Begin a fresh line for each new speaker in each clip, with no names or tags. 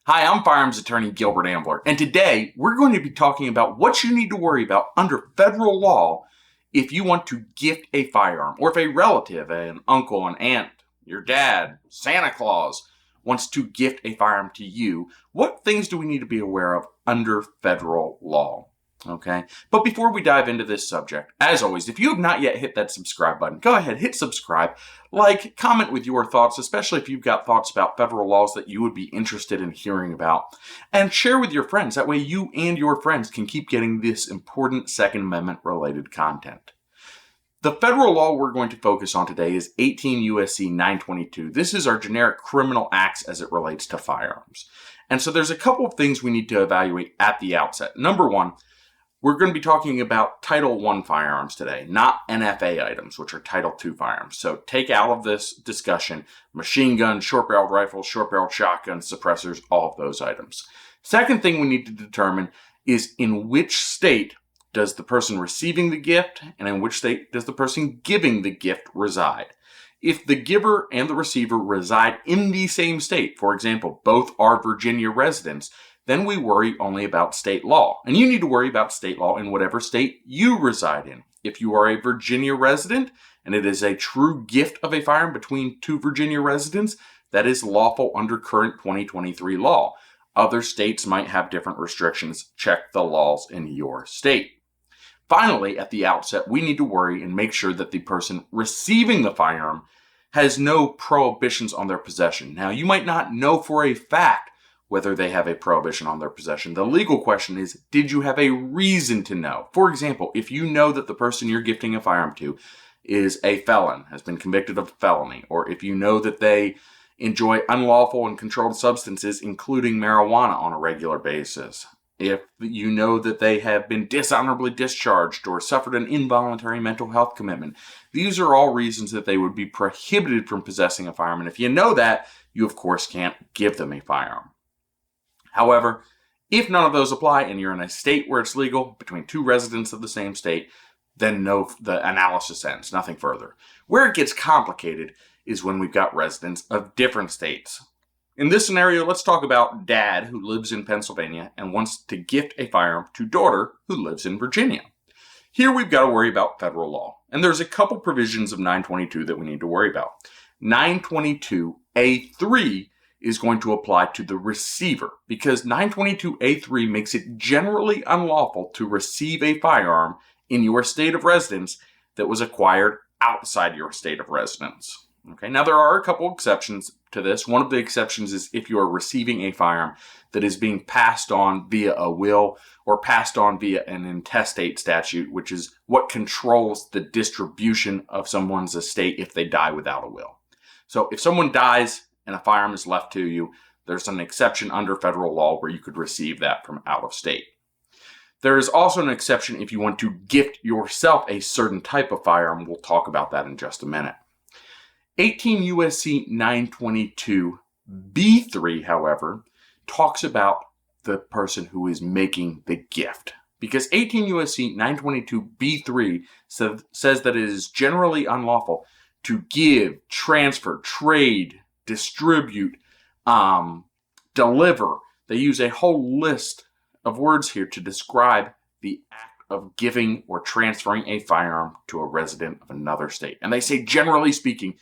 Hi, I'm firearms attorney Gilbert Ambler, and today we're going to be talking about what you need to worry about under federal law if you want to gift a firearm, or if a relative, an uncle, an aunt, your dad, Santa Claus, wants to gift a firearm to you. What things do we need to be aware of under federal law? Okay, but before we dive into this subject, as always, if you have not yet hit that subscribe button, go ahead, hit subscribe, like, comment with your thoughts, especially if you've got thoughts about federal laws that you would be interested in hearing about, and share with your friends. That way you and your friends can keep getting this important Second Amendment related content. The federal law we're going to focus on today is 18 U.S.C. 922. This is our generic criminal acts as it relates to firearms. And so there's a couple of things we need to evaluate at the outset. Number one, we're going to be talking about Title I firearms today, not NFA items, which are Title II firearms. So take out of this discussion machine guns, short-barreled rifles, short-barreled shotguns, suppressors, all of those items. Second thing we need to determine is in which state does the person receiving the gift and in which state does the person giving the gift reside. If the giver and the receiver reside in the same state, for example, both are Virginia residents, then we worry only about state law. And you need to worry about state law in whatever state you reside in. If you are a Virginia resident and it is a true gift of a firearm between two Virginia residents, that is lawful under current 2023 law. Other states might have different restrictions. Check the laws in your state. Finally, at the outset, we need to worry and make sure that the person receiving the firearm has no prohibitions on their possession. Now, you might not know for a fact whether they have a prohibition on their possession. The legal question is, did you have a reason to know? For example, if you know that the person you're gifting a firearm to is a felon, has been convicted of a felony, or if you know that they enjoy unlawful and controlled substances, including marijuana, on a regular basis, if you know that they have been dishonorably discharged or suffered an involuntary mental health commitment, these are all reasons that they would be prohibited from possessing a firearm. And if you know that, you of course can't give them a firearm. However, if none of those apply and you're in a state where it's legal between two residents of the same state, then the analysis ends, nothing further. Where it gets complicated is when we've got residents of different states. In this scenario, let's talk about dad who lives in Pennsylvania and wants to gift a firearm to daughter who lives in Virginia. Here we've got to worry about federal law, and there's a couple provisions of 922 that we need to worry about. 922A3 is going to apply to the receiver because 922A3 makes it generally unlawful to receive a firearm in your state of residence that was acquired outside your state of residence. Okay, now there are a couple exceptions to this. One of the exceptions is if you are receiving a firearm that is being passed on via a will or passed on via an intestate statute, which is what controls the distribution of someone's estate if they die without a will. So if someone dies and a firearm is left to you, there's an exception under federal law where you could receive that from out of state. There is also an exception if you want to gift yourself a certain type of firearm. We'll talk about that in just a minute. 18 U.S.C. 922B3, however, talks about the person who is making the gift. Because 18 U.S.C. 922B3 says that it is generally unlawful to give, transfer, trade, distribute, deliver. They use a whole list of words here to describe the act of giving or transferring a firearm to a resident of another state. And they say, generally speaking,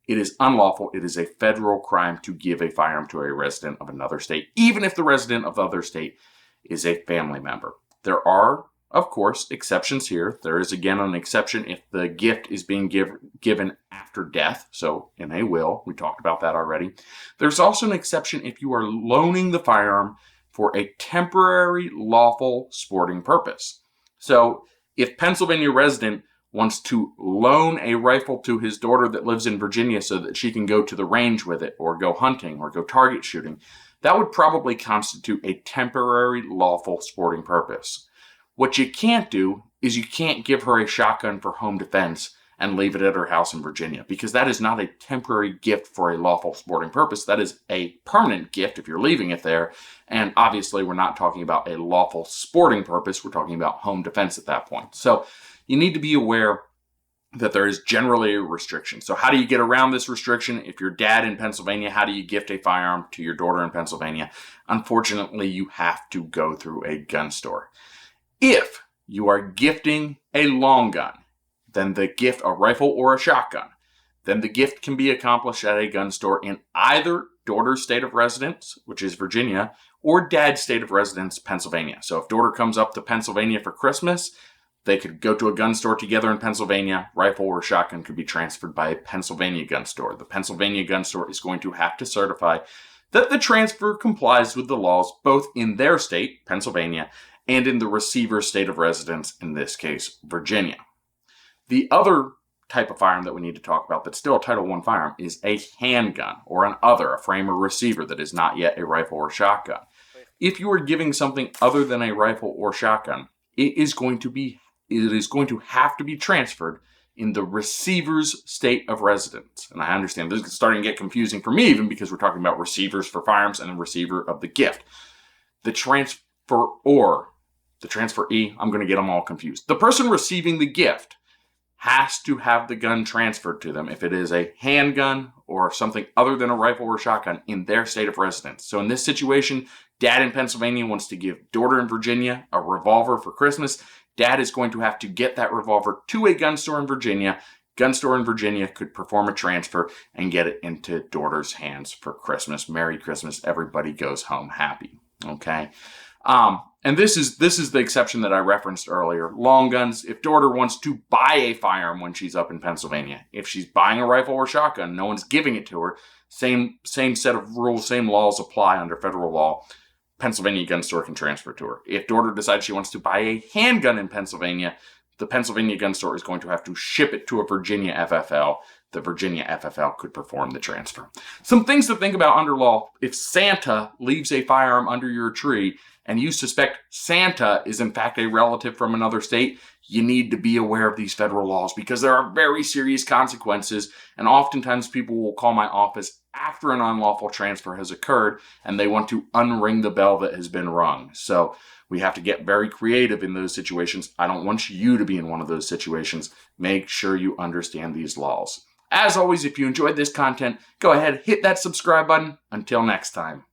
it is unlawful. It is a federal crime to give a firearm to a resident of another state, even if the resident of the other state is a family member. There are, of course, exceptions here. There is, again, an exception if the gift is being given after death, so in a will. We talked about that already. There's also an exception if you are loaning the firearm for a temporary lawful sporting purpose. So if Pennsylvania resident wants to loan a rifle to his daughter that lives in Virginia so that she can go to the range with it or go hunting or go target shooting, that would probably constitute a temporary lawful sporting purpose. What you can't do is you can't give her a shotgun for home defense and leave it at her house in Virginia, because that is not a temporary gift for a lawful sporting purpose. That is a permanent gift if you're leaving it there. And obviously we're not talking about a lawful sporting purpose. We're talking about home defense at that point. So you need to be aware that there is generally a restriction. So how do you get around this restriction? If you're dad in Pennsylvania, how do you gift a firearm to your daughter in Pennsylvania? Unfortunately, you have to go through a gun store. If you are gifting a long gun, then the gift, a rifle or a shotgun, then the gift can be accomplished at a gun store in either daughter's state of residence, which is Virginia, or dad's state of residence, Pennsylvania. So if daughter comes up to Pennsylvania for Christmas, they could go to a gun store together in Pennsylvania. Rifle or shotgun could be transferred by a Pennsylvania gun store. The Pennsylvania gun store is going to have to certify that the transfer complies with the laws both in their state, Pennsylvania, and in the receiver's state of residence, in this case, Virginia. The other type of firearm that we need to talk about that's still a Title I firearm is a handgun or an other, a frame or receiver that is not yet a rifle or shotgun. If you are giving something other than a rifle or shotgun, it is going to have to be transferred in the receiver's state of residence. And I understand this is starting to get confusing for me, even because we're talking about receivers for firearms and the receiver of the gift. The transferee, I'm going to get them all confused. The person receiving the gift has to have the gun transferred to them if it is a handgun or something other than a rifle or shotgun in their state of residence. So in this situation, dad in Pennsylvania wants to give daughter in Virginia a revolver for Christmas. Dad is going to have to get that revolver to a gun store in Virginia. Gun store in Virginia could perform a transfer and get it into daughter's hands for Christmas. Merry Christmas. Everybody goes home happy. Okay. And this is the exception that I referenced earlier. Long guns, if daughter wants to buy a firearm when she's up in Pennsylvania, if she's buying a rifle or shotgun, no one's giving it to her. Same set of rules, same laws apply under federal law. Pennsylvania gun store can transfer to her. If daughter decides she wants to buy a handgun in Pennsylvania, the Pennsylvania gun store is going to have to ship it to a Virginia FFL. The Virginia FFL could perform the transfer. Some things to think about under law. If Santa leaves a firearm under your tree and you suspect Santa is in fact a relative from another state, you need to be aware of these federal laws because there are very serious consequences. And oftentimes people will call my office after an unlawful transfer has occurred and they want to unring the bell that has been rung. So we have to get very creative in those situations. I don't want you to be in one of those situations. Make sure you understand these laws. As always, if you enjoyed this content, go ahead, hit that subscribe button. Until next time.